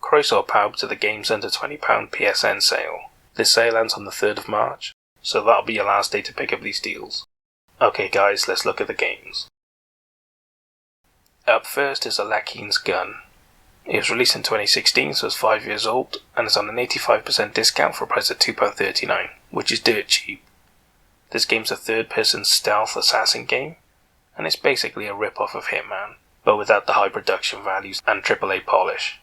Croeso or Pub to the game's under £20 PSN sale. This sale ends on the 3rd of March, so that'll be your last day to pick up these deals. Okay guys, let's look at the games. Up first is Lars Gun. It was released in 2016, so it's 5 years old, and it's on an 85% discount for a price of £2.39, which is dirt cheap. This game's a third-person stealth assassin game, and it's basically a rip-off of Hitman, but without the high production values and AAA polish.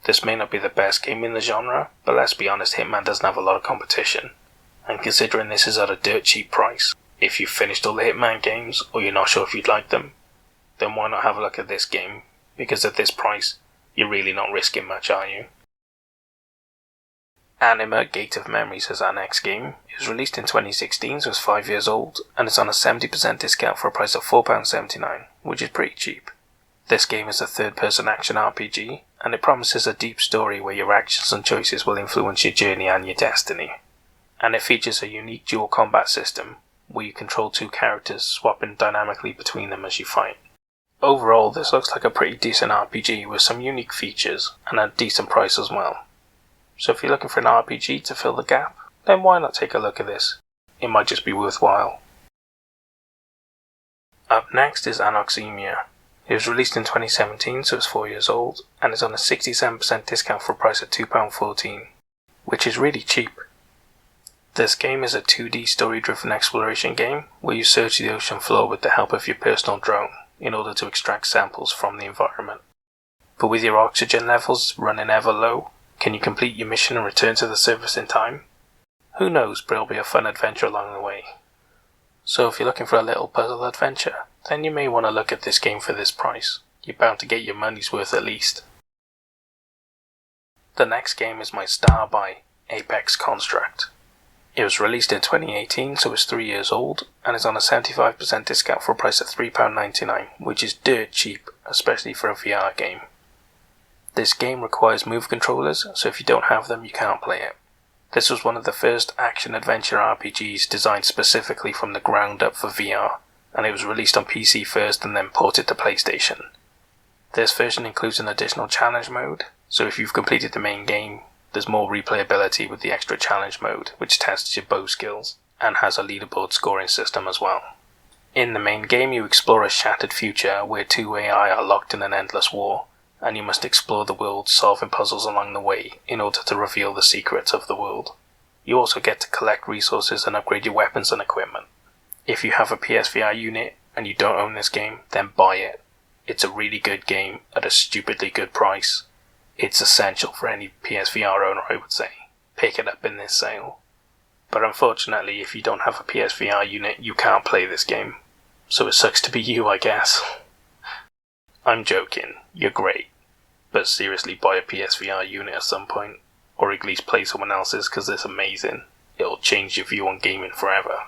This may not be the best game in the genre, but let's be honest, Hitman doesn't have a lot of competition, and considering this is at a dirt cheap price, if you've finished all the Hitman games, or you're not sure if you'd like them, then why not have a look at this game, because at this price, you're really not risking much, are you? Anima Gate of Memories is our next game. It was released in 2016, so it's 5 years old, and it's on a 70% discount for a price of £4.79, which is pretty cheap. This game is a third-person action RPG, and it promises a deep story where your actions and choices will influence your journey and your destiny. And it features a unique dual combat system, where you control two characters, swapping dynamically between them as you fight. Overall, this looks like a pretty decent RPG with some unique features, and a decent price as well. So if you're looking for an RPG to fill the gap, then why not take a look at this? It might just be worthwhile. Up next is Anoxemia. It was released in 2017, so it's 4 years old, and it's on a 67% discount for a price of £2.14, which is really cheap. This game is a 2D story-driven exploration game where you search the ocean floor with the help of your personal drone in order to extract samples from the environment. But with your oxygen levels running ever low, can you complete your mission and return to the surface in time? Who knows, but it'll be a fun adventure along the way. So if you're looking for a little puzzle adventure, then you may want to look at this game for this price. You're bound to get your money's worth at least. The next game is my star buy, Apex Construct. It was released in 2018, so it's 3 years old, and is on a 75% discount for a price of £3.99, which is dirt cheap, especially for a VR game. This game requires Move controllers, so if you don't have them, you can't play it. This was one of the first action-adventure RPGs designed specifically from the ground up for VR, and it was released on PC first and then ported to PlayStation. This version includes an additional challenge mode, so if you've completed the main game, there's more replayability with the extra challenge mode, which tests your bow skills, and has a leaderboard scoring system as well. In the main game, you explore a shattered future where two AI are locked in an endless war, and you must explore the world solving puzzles along the way in order to reveal the secrets of the world. You also get to collect resources and upgrade your weapons and equipment. If you have a PSVR unit and you don't own this game, then buy it. It's a really good game at a stupidly good price. It's essential for any PSVR owner, I would say. Pick it up in this sale. But unfortunately, if you don't have a PSVR unit, you can't play this game. So it sucks to be you, I guess. I'm joking, you're great. But seriously, buy a PSVR unit at some point, or at least play someone else's because it's amazing. It'll change your view on gaming forever.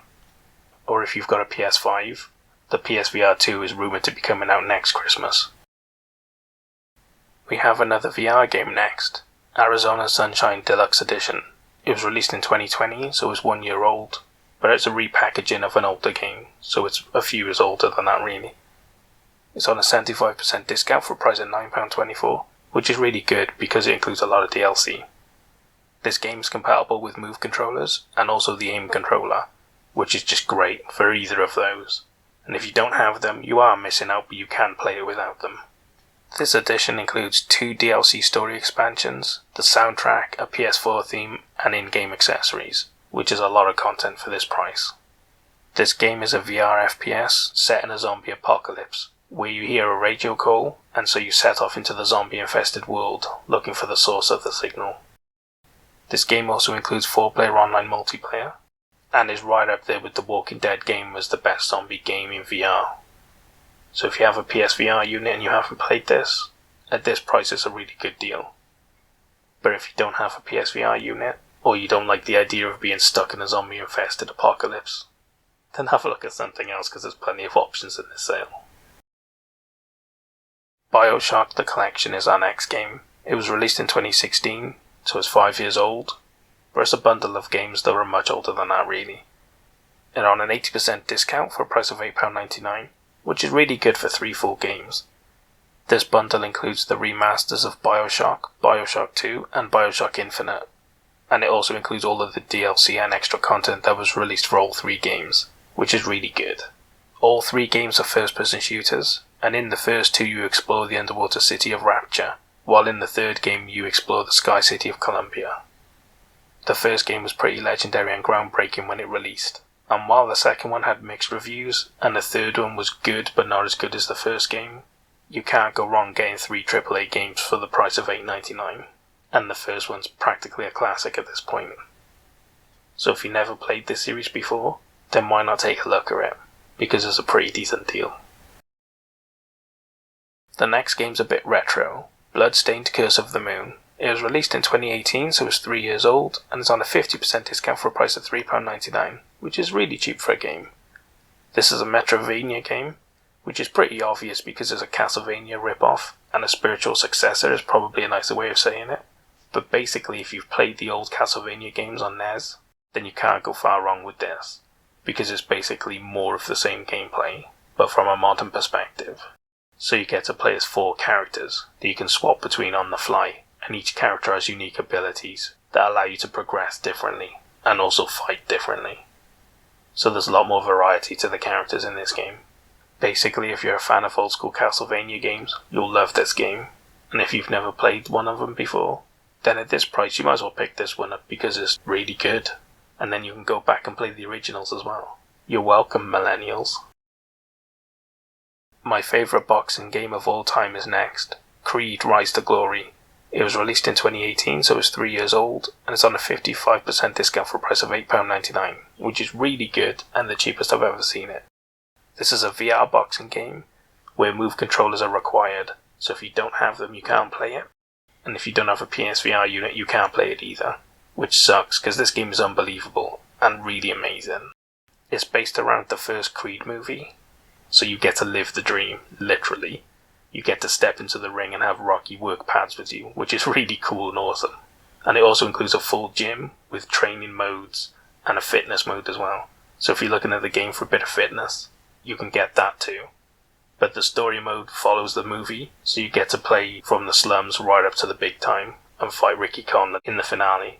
Or if you've got a PS5, the PSVR 2 is rumoured to be coming out next Christmas. We have another VR game next, Arizona Sunshine Deluxe Edition. It was released in 2020, so it's 1 year old, but it's a repackaging of an older game, so it's a few years older than that really. It's on a 75% discount for a price of £9.24, which is really good because it includes a lot of DLC. This game is compatible with Move controllers and also the aim controller, which is just great for either of those. And if you don't have them, you are missing out, but you can play it without them. This edition includes 2 DLC story expansions, the soundtrack, a PS4 theme, and in-game accessories, which is a lot of content for this price. This game is a VR FPS set in a zombie apocalypse, where you hear a radio call, and so you set off into the zombie-infested world, looking for the source of the signal. This game also includes 4-player online multiplayer, and is right up there with The Walking Dead game as the best zombie game in VR. So if you have a PSVR unit and you haven't played this, at this price it's a really good deal. But if you don't have a PSVR unit, or you don't like the idea of being stuck in a zombie-infested apocalypse, then have a look at something else because there's plenty of options in this sale. Bioshock the Collection is our next game. It was released in 2016, so it's 5 years old, but it's a bundle of games that are much older than that really. And on an 80% discount for a price of £8.99, which is really good for 3 full games. This bundle includes the remasters of Bioshock, Bioshock 2 and Bioshock Infinite, and it also includes all of the DLC and extra content that was released for all 3 games, which is really good. All 3 games are first-person shooters, and in the first 2 you explore the underwater city of Rapture, while in the 3rd game you explore the sky city of Columbia. The first game was pretty legendary and groundbreaking when it released, and while the second one had mixed reviews, and the third one was good but not as good as the first game, you can't go wrong getting 3 AAA games for the price of $8.99, and the first one's practically a classic at this point. So if you never played this series before, then why not take a look at it, because it's a pretty decent deal. The next game's a bit retro, Bloodstained Curse of the Moon. It was released in 2018, so it's 3 years old, and it's on a 50% discount for a price of £3.99, which is really cheap for a game. This is a Metroidvania game, which is pretty obvious because it's a Castlevania rip-off, and a spiritual successor is probably a nicer way of saying it. But basically, if you've played the old Castlevania games on NES, then you can't go far wrong with this, because it's basically more of the same gameplay, but from a modern perspective. So you get to play as 4 characters that you can swap between on the fly, and each character has unique abilities that allow you to progress differently, and also fight differently. So there's a lot more variety to the characters in this game. Basically, if you're a fan of old school Castlevania games, you'll love this game, and if you've never played one of them before, then at this price you might as well pick this one up because it's really good, and then you can go back and play the originals as well. You're welcome, millennials. My favourite boxing game of all time is next, Creed Rise to Glory. It was released in 2018, so it's 3 years old, and it's on a 55% discount for a price of £8.99, which is really good and the cheapest I've ever seen it. This is a VR boxing game where move controllers are required, so if you don't have them you can't play it, and if you don't have a PSVR unit you can't play it either, which sucks because this game is unbelievable and really amazing. It's based around the first Creed movie, so you get to live the dream, literally. You get to step into the ring and have Rocky work pads with you, which is really cool and awesome. And it also includes a full gym with training modes and a fitness mode as well. So if you're looking at the game for a bit of fitness, you can get that too. But the story mode follows the movie, so you get to play from the slums right up to the big time and fight Ricky Khan in the finale.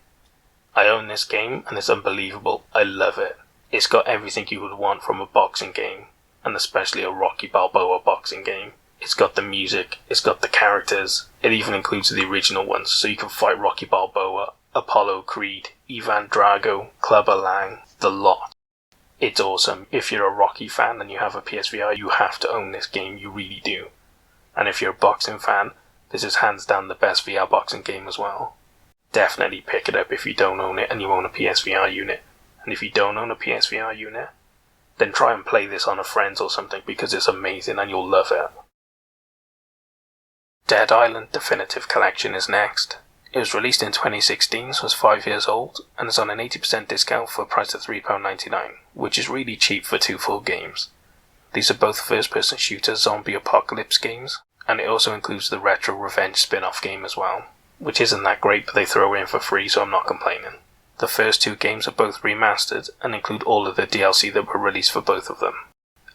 I own this game and it's unbelievable. I love it. It's got everything you would want from a boxing game, and especially a Rocky Balboa boxing game. It's got the music, it's got the characters, it even includes the original ones, so you can fight Rocky Balboa, Apollo Creed, Ivan Drago, Clubber Lang, the lot. It's awesome. If you're a Rocky fan and you have a PSVR, you have to own this game, you really do. And if you're a boxing fan, this is hands down the best VR boxing game as well. Definitely pick it up if you don't own it and you own a PSVR unit. And if you don't own a PSVR unit, then try and play this on a friend's or something because it's amazing and you'll love it. Dead Island Definitive Collection is next. It was released in 2016, so it's 5 years old, and is on an 80% discount for a price of £3.99, which is really cheap for 2 full games. These are both first-person shooter zombie apocalypse games, and it also includes the Retro Revenge spin-off game as well, which isn't that great but they throw it in for free, so I'm not complaining. The first 2 games are both remastered, and include all of the DLC that were released for both of them.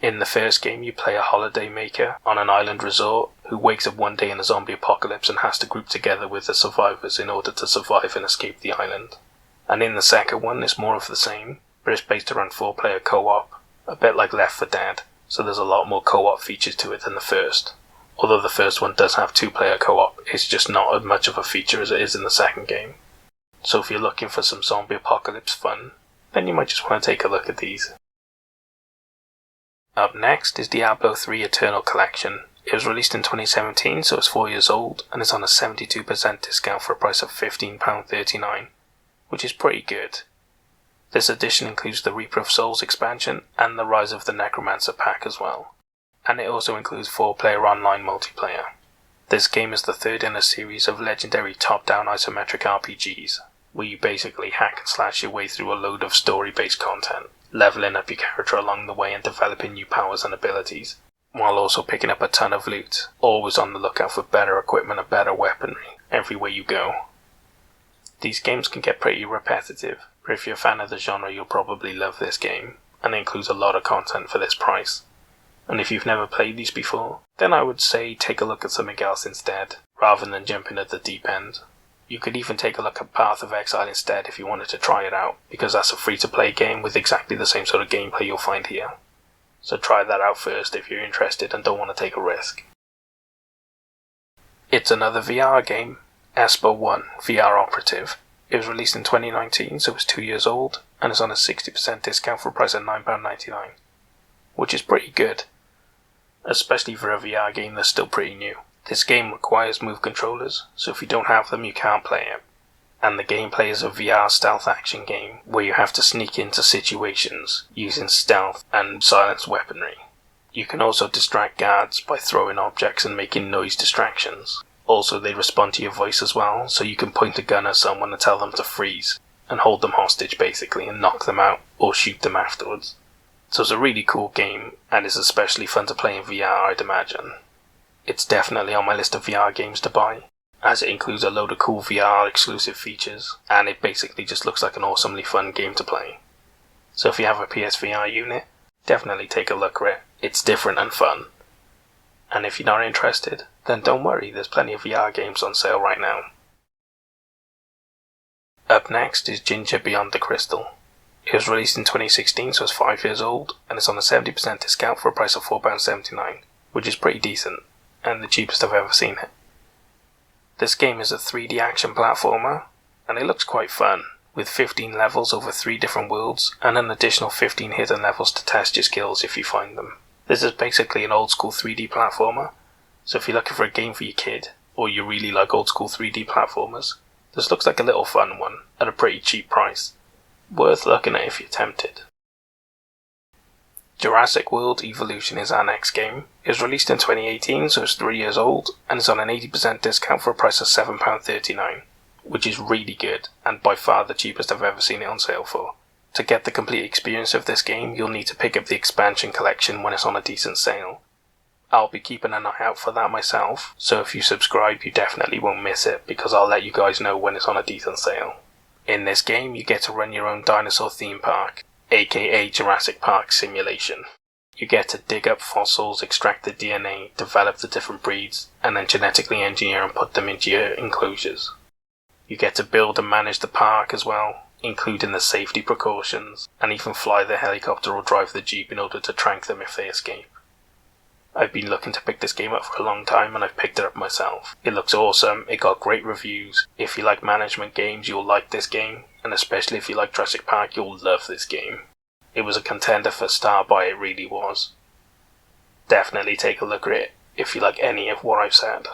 In the first game you play a holiday maker on an island resort who wakes up one day in a zombie apocalypse and has to group together with the survivors in order to survive and escape the island. And in the second one it's more of the same, but it's based around 4-player co-op, a bit like Left 4 Dead, so there's a lot more co-op features to it than the first. Although the first one does have 2-player co-op, it's just not as much of a feature as it is in the second game. So if you're looking for some zombie apocalypse fun, then you might just want to take a look at these. Up next is Diablo 3 Eternal Collection. It was released in 2017, so it's 4 years old, and is on a 72% discount for a price of £15.39, which is pretty good. This edition includes the Reaper of Souls expansion and the Rise of the Necromancer pack as well, and it also includes 4-player online multiplayer. This game is the third in a series of legendary top-down isometric RPGs, where you basically hack and slash your way through a load of story-based content, leveling up your character along the way and developing new powers and abilities, while also picking up a ton of loot, always on the lookout for better equipment and better weaponry everywhere you go. These games can get pretty repetitive, but if you're a fan of the genre you'll probably love this game, and it includes a lot of content for this price. and if you've never played these before, then I would say take a look at something else instead, rather than jumping at the deep end. You could even take a look at Path of Exile instead if you wanted to try it out, because that's a free-to-play game with exactly the same sort of gameplay you'll find here. So try that out first if you're interested and don't want to take a risk. It's another VR game, Espo 1 VR Operative. It was released in 2019, so it's 2 years old, and it's on a 60% discount for a price of £9.99, which is pretty good, especially for a VR game that's still pretty new. This game requires Move controllers, so if you don't have them you can't play it. And the gameplay is a VR stealth action game where you have to sneak into situations using stealth and silenced weaponry. You can also distract guards by throwing objects and making noise distractions. Also, they respond to your voice as well, so you can point a gun at someone and tell them to freeze, and hold them hostage basically and knock them out or shoot them afterwards. So it's a really cool game, and it's especially fun to play in VR, I'd imagine. It's definitely on my list of VR games to buy, as it includes a load of cool VR exclusive features, and it basically just looks like an awesomely fun game to play. So if you have a PSVR unit, definitely take a look at it. It's different and fun. And if you're not interested, then don't worry, there's plenty of VR games on sale right now. Up next is Ginger Beyond the Crystal. It was released in 2016, so it's 5 years old, and it's on a 70% discount for a price of £4.79, which is pretty decent, and the cheapest I've ever seen it. This game is a 3D action platformer, and it looks quite fun, with 15 levels over 3 different worlds, and an additional 15 hidden levels to test your skills if you find them. This is basically an old school 3D platformer, so if you're looking for a game for your kid, or you really like old school 3D platformers, this looks like a little fun one, at a pretty cheap price. Worth looking at if you're tempted. Jurassic World Evolution is our next game. It was released in 2018, so it's 3 years old, and it's on an 80% discount for a price of £7.39, which is really good, and by far the cheapest I've ever seen it on sale for. To get the complete experience of this game, you'll need to pick up the expansion collection when it's on a decent sale. I'll be keeping an eye out for that myself, so if you subscribe you definitely won't miss it, because I'll let you guys know when it's on a decent sale. In this game you get to run your own dinosaur theme park, aka Jurassic Park simulation. You get to dig up fossils, extract the DNA, develop the different breeds, and then genetically engineer and put them into your enclosures. You get to build and manage the park as well, including the safety precautions, and even fly the helicopter or drive the jeep in order to trank them if they escape. I've been looking to pick this game up for a long time and I've picked it up myself. It looks awesome, it got great reviews. If you like management games you'll like this game, and especially if you like Jurassic Park you'll love this game. It was a contender for Star Buy, it really was. Definitely take a look at it if you like any of what I've said.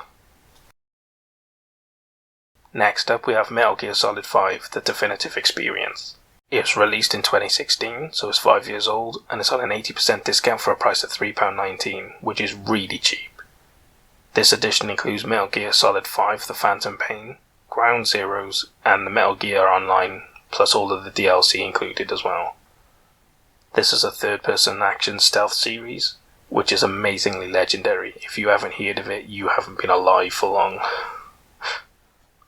Next up we have Metal Gear Solid 5, The Definitive Experience. It was released in 2016, so it's 5 years old, and it's on an 80% discount for a price of £3.19, which is really cheap. This edition includes Metal Gear Solid 5, The Phantom Pain, Ground Zeroes, and the Metal Gear Online, plus all of the DLC included as well. This is a third-person action stealth series, which is amazingly legendary. If you haven't heard of it, you haven't been alive for long.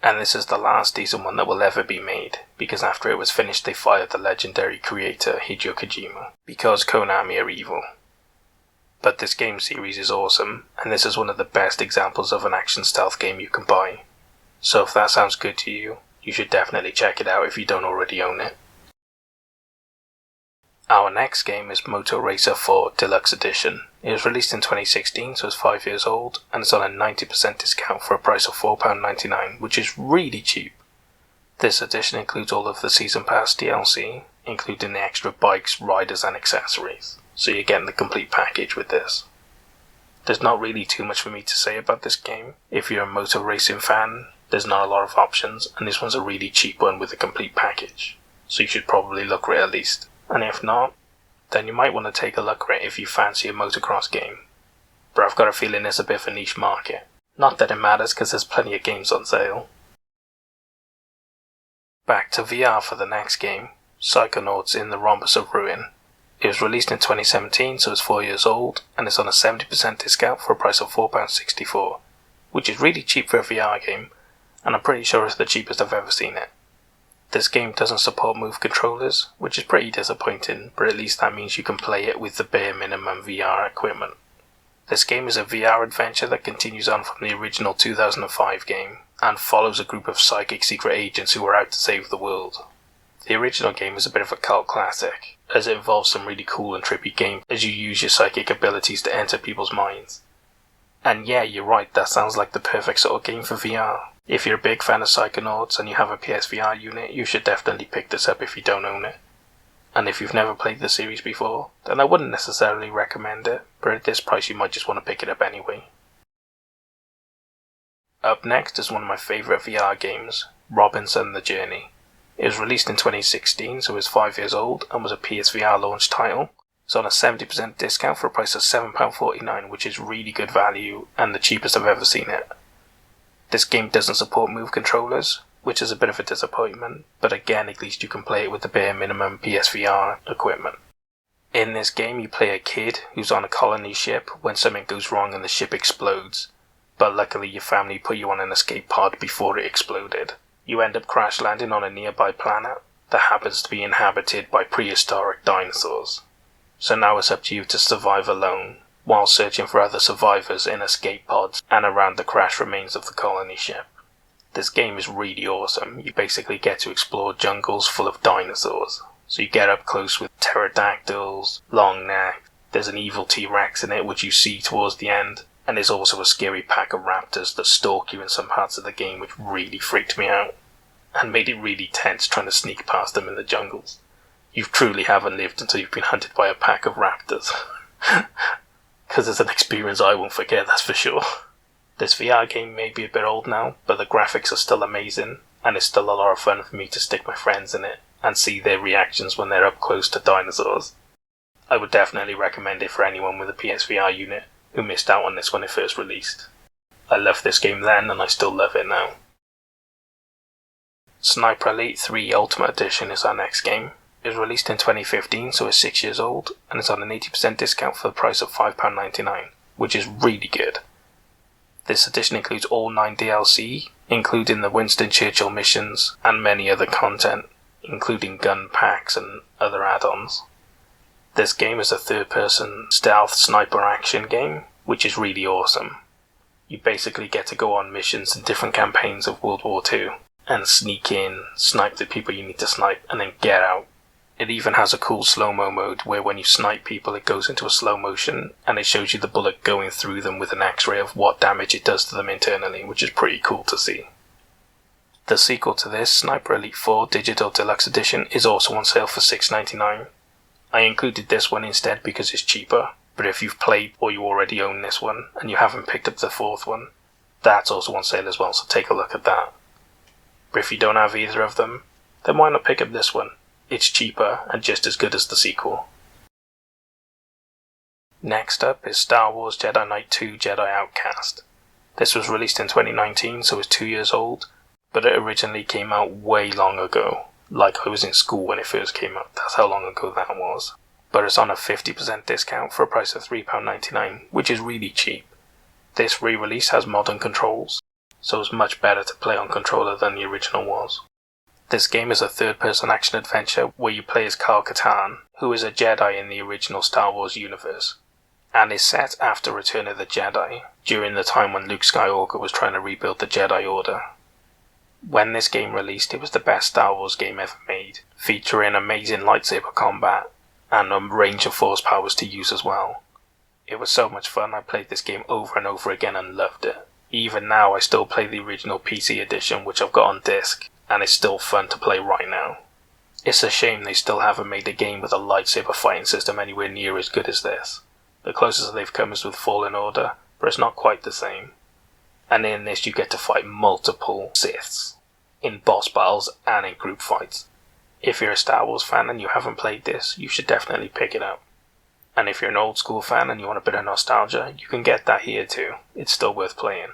And this is the last decent one that will ever be made, because after it was finished they fired the legendary creator Hideo Kojima, because Konami are evil. But this game series is awesome, and this is one of the best examples of an action stealth game you can buy. So if that sounds good to you, you should definitely check it out if you don't already own it. Our next game is Moto Racer 4 Deluxe Edition. It was released in 2016, so it's 5 years old, and it's on a 90% discount for a price of £4.99, which is really cheap. This edition includes all of the Season Pass DLC, including the extra bikes, riders and accessories, so you're getting the complete package with this. There's not really too much for me to say about this game. If you're a motor racing fan, there's not a lot of options, and this one's a really cheap one with a complete package, so you should probably look for it at least. And if not, then you might want to take a look at it if you fancy a motocross game. But I've got a feeling it's a bit of a niche market. Not that it matters because there's plenty of games on sale. Back to VR for the next game, Psychonauts in the Rhombus of Ruin. It was released in 2017, so it's 4 years old, and it's on a 70% discount for a price of £4.64, which is really cheap for a VR game, and I'm pretty sure it's the cheapest I've ever seen it. This game doesn't support Move controllers, which is pretty disappointing, but at least that means you can play it with the bare minimum VR equipment. This game is a VR adventure that continues on from the original 2005 game, and follows a group of psychic secret agents who are out to save the world. The original game is a bit of a cult classic, as it involves some really cool and trippy games as you use your psychic abilities to enter people's minds. And yeah, you're right, that sounds like the perfect sort of game for VR. If you're a big fan of Psychonauts and you have a PSVR unit, you should definitely pick this up if you don't own it. And if you've never played the series before, then I wouldn't necessarily recommend it, but at this price you might just want to pick it up anyway. Up next is one of my favourite VR games, Robinson the Journey. It was released in 2016, so it was 5 years old, and was a PSVR launch title. It's on a 70% discount for a price of £7.49, which is really good value, and the cheapest I've ever seen it. This game doesn't support Move controllers, which is a bit of a disappointment, but again, at least you can play it with the bare minimum PSVR equipment. In this game, you play a kid who's on a colony ship when something goes wrong and the ship explodes, but luckily your family put you on an escape pod before it exploded. You end up crash landing on a nearby planet that happens to be inhabited by prehistoric dinosaurs. So now it's up to you to survive alone, while searching for other survivors in escape pods and around the crash remains of the colony ship. This game is really awesome. You basically get to explore jungles full of dinosaurs. So you get up close with pterodactyls, long neck, there's an evil T-Rex in it which you see towards the end, and there's also a scary pack of raptors that stalk you in some parts of the game, which really freaked me out, and made it really tense trying to sneak past them in the jungles. You truly haven't lived until you've been hunted by a pack of raptors. Because it's an experience I won't forget, that's for sure. This VR game may be a bit old now, but the graphics are still amazing, and it's still a lot of fun for me to stick my friends in it and see their reactions when they're up close to dinosaurs. I would definitely recommend it for anyone with a PSVR unit who missed out on this when it first released. I loved this game then, and I still love it now. Sniper Elite 3 Ultimate Edition is our next game. It was released in 2015, so it's 6 years old, and it's on an 80% discount for the price of £5.99, which is really good. This edition includes all 9 DLC, including the Winston Churchill missions, and many other content, including gun packs and other add-ons. This game is a third-person stealth sniper action game, which is really awesome. You basically get to go on missions in different campaigns of World War II, and sneak in, snipe the people you need to snipe, and then get out. It even has a cool slow-mo mode where when you snipe people it goes into a slow motion, and it shows you the bullet going through them with an x-ray of what damage it does to them internally, which is pretty cool to see. The sequel to this, Sniper Elite 4 Digital Deluxe Edition, is also on sale for $6.99. I included this one instead because it's cheaper, but if you've played or you already own this one and you haven't picked up the fourth one, that's also on sale as well, so take a look at that. But if you don't have either of them, then why not pick up this one? It's cheaper and just as good as the sequel. Next up is Star Wars Jedi Knight 2 Jedi Outcast. This was released in 2019, so it's 2 years old, but it originally came out way long ago. Like I was in school when it first came out, that's how long ago that was. But it's on a 50% discount for a price of £3.99, which is really cheap. This re-release has modern controls, so it's much better to play on controller than the original was. This game is a third-person action-adventure where you play as Kyle Katarn, who is a Jedi in the original Star Wars universe, and is set after Return of the Jedi, during the time when Luke Skywalker was trying to rebuild the Jedi Order. When this game released, it was the best Star Wars game ever made, featuring amazing lightsaber combat, and a range of force powers to use as well. It was so much fun, I played this game over and over again and loved it. Even now I still play the original PC edition, which I've got on disc, and it's still fun to play right now. It's a shame they still haven't made a game with a lightsaber fighting system anywhere near as good as this. The closest they've come is with Fallen Order, but it's not quite the same. And in this you get to fight multiple Siths, in boss battles and in group fights. If you're a Star Wars fan and you haven't played this, you should definitely pick it up. And if you're an old school fan and you want a bit of nostalgia, you can get that here too. It's still worth playing.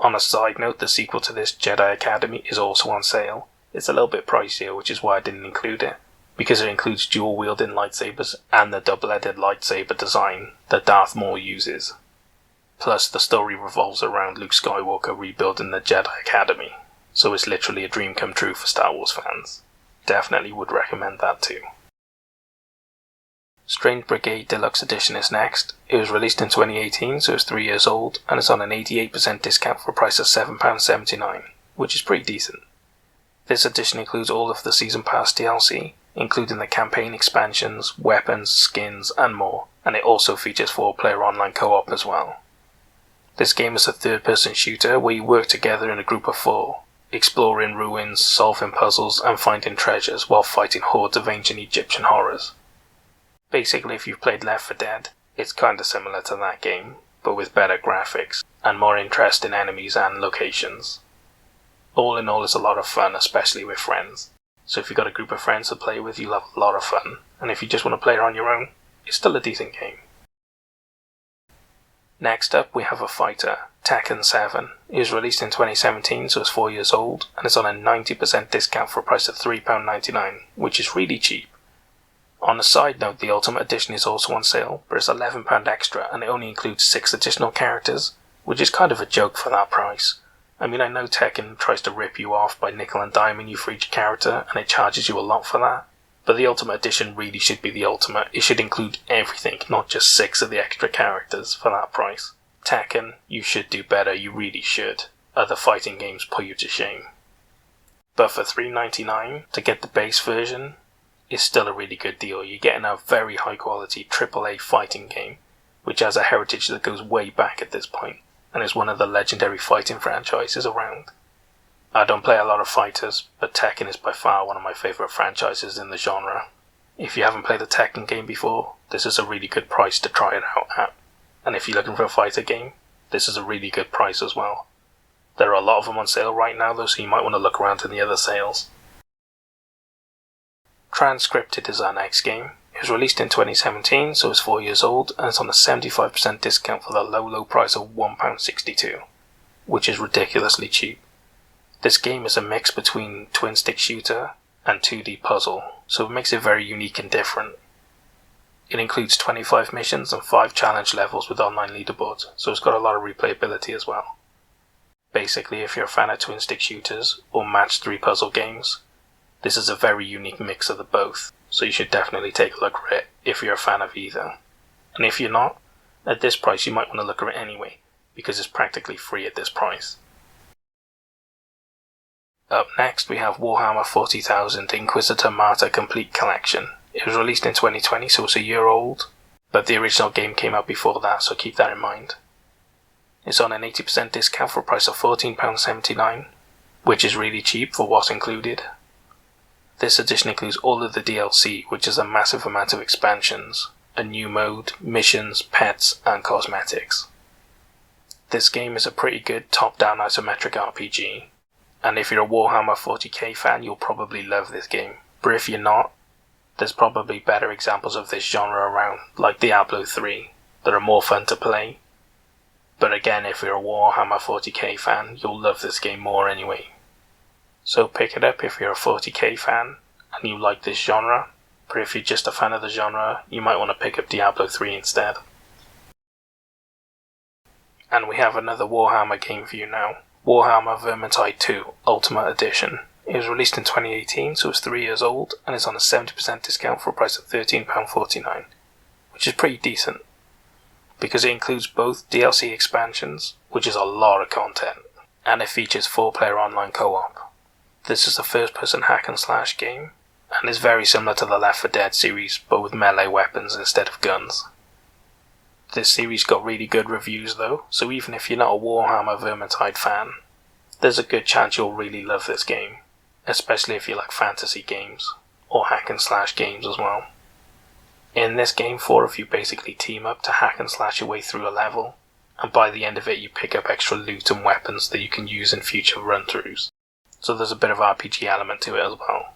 On a side note, the sequel to this, Jedi Academy, is also on sale. It's a little bit pricier, which is why I didn't include it, because it includes dual-wielding lightsabers and the double-headed lightsaber design that Darth Maul uses. Plus, the story revolves around Luke Skywalker rebuilding the Jedi Academy, so it's literally a dream come true for Star Wars fans. definitely would recommend that too. Strange Brigade Deluxe Edition is next. It was released in 2018, so it's 3 years old, and it's on an 88% discount for a price of £7.79, which is pretty decent. This edition includes all of the Season Pass DLC, including the campaign expansions, weapons, skins, and more, and it also features 4-player online co-op as well. This game is a third-person shooter where you work together in a group of 4, exploring ruins, solving puzzles, and finding treasures while fighting hordes of ancient Egyptian horrors. Basically, if you've played Left 4 Dead, it's kinda similar to that game, but with better graphics, and more interesting enemies and locations. All in all, it's a lot of fun, especially with friends. So if you've got a group of friends to play with, you'll have a lot of fun, and if you just want to play it on your own, it's still a decent game. Next up, we have a fighter, Tekken 7. It was released in 2017, so it's 4 years old, and it's on a 90% discount for a price of £3.99, which is really cheap. On a side note, the Ultimate Edition is also on sale, but it's £11 extra, and it only includes 6 additional characters, which is kind of a joke for that price. I mean, I know Tekken tries to rip you off by nickel and diming you for each character, and it charges you a lot for that, but the Ultimate Edition really should be the ultimate. It should include everything, not just 6 of the extra characters for that price. Tekken, you should do better, you really should. Other fighting games put you to shame. But for $3.99, to get the base version, is still a really good deal. You're getting a very high quality AAA fighting game, which has a heritage that goes way back at this point, and is one of the legendary fighting franchises around. I don't play a lot of fighters, but Tekken is by far one of my favourite franchises in the genre. If you haven't played a Tekken game before, this is a really good price to try it out at. And if you're looking for a fighter game, this is a really good price as well. There are a lot of them on sale right now though, so you might want to look around in the other sales. Transcripted is our next game. It was released in 2017, so it's 4 years old, and it's on a 75% discount for the low price of £1.62, which is ridiculously cheap. This game is a mix between twin-stick shooter and 2D puzzle, so it makes it very unique and different. It includes 25 missions and 5 challenge levels with online leaderboards, so it's got a lot of replayability as well. Basically, if you're a fan of twin-stick shooters or match 3 puzzle games, this is a very unique mix of the both, so you should definitely take a look at it if you're a fan of either. And if you're not, at this price you might want to look at it anyway, because it's practically free at this price. Up next we have Warhammer 40,000 Inquisitor Martyr Complete Collection. It was released in 2020, so it's a year old, but the original game came out before that, so keep that in mind. It's on an 80% discount for a price of £14.79, which is really cheap for what's included. This edition includes all of the DLC, which is a massive amount of expansions, a new mode, missions, pets, and cosmetics. This game is a pretty good top-down isometric RPG, and if you're a Warhammer 40k fan, you'll probably love this game. But if you're not, there's probably better examples of this genre around, like Diablo 3, that are more fun to play. But again, if you're a Warhammer 40k fan, you'll love this game more anyway. So pick it up if you're a 40k fan and you like this genre, but if you're just a fan of the genre, you might want to pick up Diablo 3 instead. And we have another Warhammer game for you now, Warhammer Vermintide 2 Ultimate Edition. It was released in 2018, so it's 3 years old, and it's on a 70% discount for a price of £13.49, which is pretty decent, because it includes both DLC expansions, which is a lot of content, and it features 4-player online co-op. This is a first-person hack-and-slash game, and is very similar to the Left 4 Dead series, but with melee weapons instead of guns. This series got really good reviews though, so even if you're not a Warhammer Vermintide fan, there's a good chance you'll really love this game, especially if you like fantasy games, or hack-and-slash games as well. In this game, 4 of you basically team up to hack and slash your way through a level, and by the end of it you pick up extra loot and weapons that you can use in future run-throughs. So there's a bit of RPG element to it as well,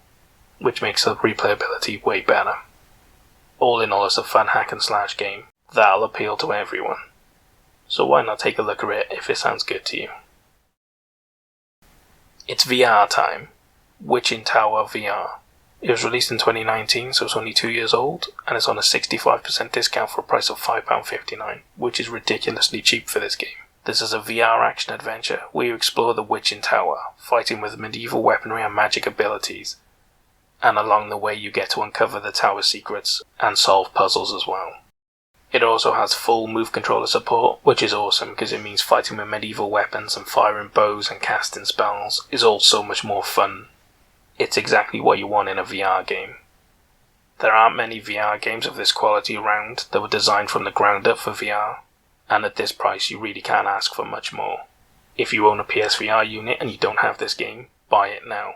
which makes the replayability way better. All in all, it's a fun hack and slash game that'll appeal to everyone. So why not take a look at it if it sounds good to you. It's VR time. Witching Tower VR. It was released in 2019, so it's only 2 years old, and it's on a 65% discount for a price of £5.59, which is ridiculously cheap for this game. This is a VR action adventure where you explore the Witching Tower, fighting with medieval weaponry and magic abilities. and along the way you get to uncover the tower secrets and solve puzzles as well. It also has full move controller support, which is awesome because it means fighting with medieval weapons and firing bows and casting spells is all so much more fun. It's exactly what you want in a VR game. There aren't many VR games of this quality around that were designed from the ground up for VR, and at this price you really can't ask for much more. If you own a PSVR unit and you don't have this game, buy it now.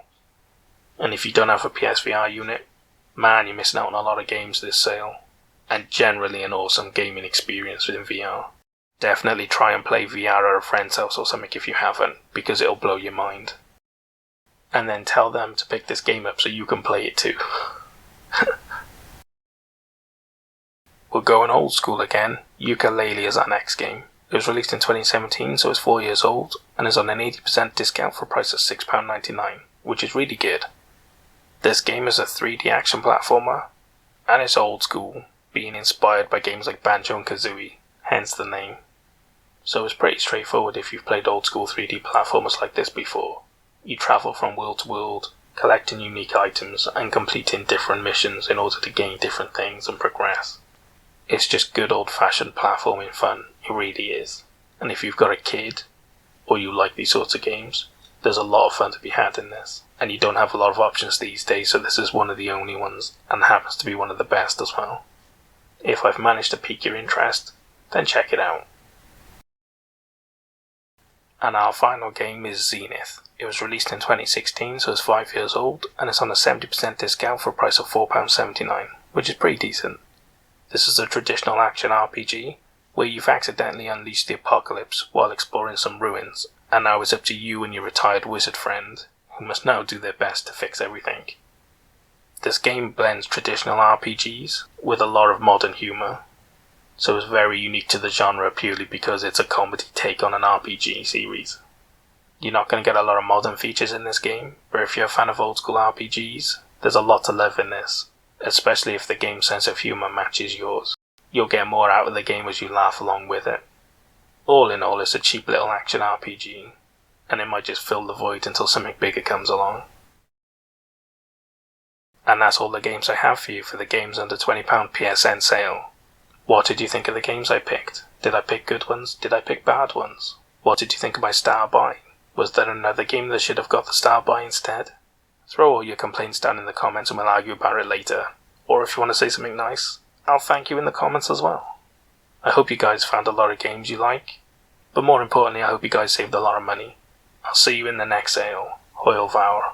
And if you don't have a PSVR unit, man, you're missing out on a lot of games this sale, and generally an awesome gaming experience within VR. Definitely try and play VR at a friend's house or something if you haven't, because it'll blow your mind. And then tell them to pick this game up so you can play it too. We're going old school again. YookaLaylee is our next game. It was released in 2017, so it's 4 years old, and is on an 80% discount for a price of £6.99, which is really good. This game is a 3D action platformer, and it's old school, being inspired by games like Banjo and Kazooie, hence the name. So it's pretty straightforward if you've played old school 3D platformers like this before. You travel from world to world, collecting unique items and completing different missions in order to gain different things and progress. It's just good old-fashioned platforming fun, it really is. And if you've got a kid, or you like these sorts of games, there's a lot of fun to be had in this. And you don't have a lot of options these days, so this is one of the only ones, and happens to be one of the best as well. If I've managed to pique your interest, then check it out. And our final game is Zenith. It was released in 2016, so it's 5 years old, and it's on a 70% discount for a price of £4.79, which is pretty decent. This is a traditional action RPG, where you've accidentally unleashed the apocalypse while exploring some ruins, and now it's up to you and your retired wizard friend, who must now do their best to fix everything. This game blends traditional RPGs with a lot of modern humour, so it's very unique to the genre purely because it's a comedy take on an RPG series. You're not going to get a lot of modern features in this game, but if you're a fan of old school RPGs, there's a lot to love in this, especially if the game's sense of humour matches yours. You'll get more out of the game as you laugh along with it. All in all, it's a cheap little action RPG, and it might just fill the void until something bigger comes along. And that's all the games I have for you for the games under £20 PSN sale. What did you think of the games I picked? Did I pick good ones? Did I pick bad ones? What did you think of my star buy? Was there another game that should have got the star buy instead? Throw all your complaints down in the comments and we'll argue about it later. Or if you want to say something nice, I'll thank you in the comments as well. I hope you guys found a lot of games you like, but more importantly I hope you guys saved a lot of money. I'll see you in the next sale. Hoil Vour.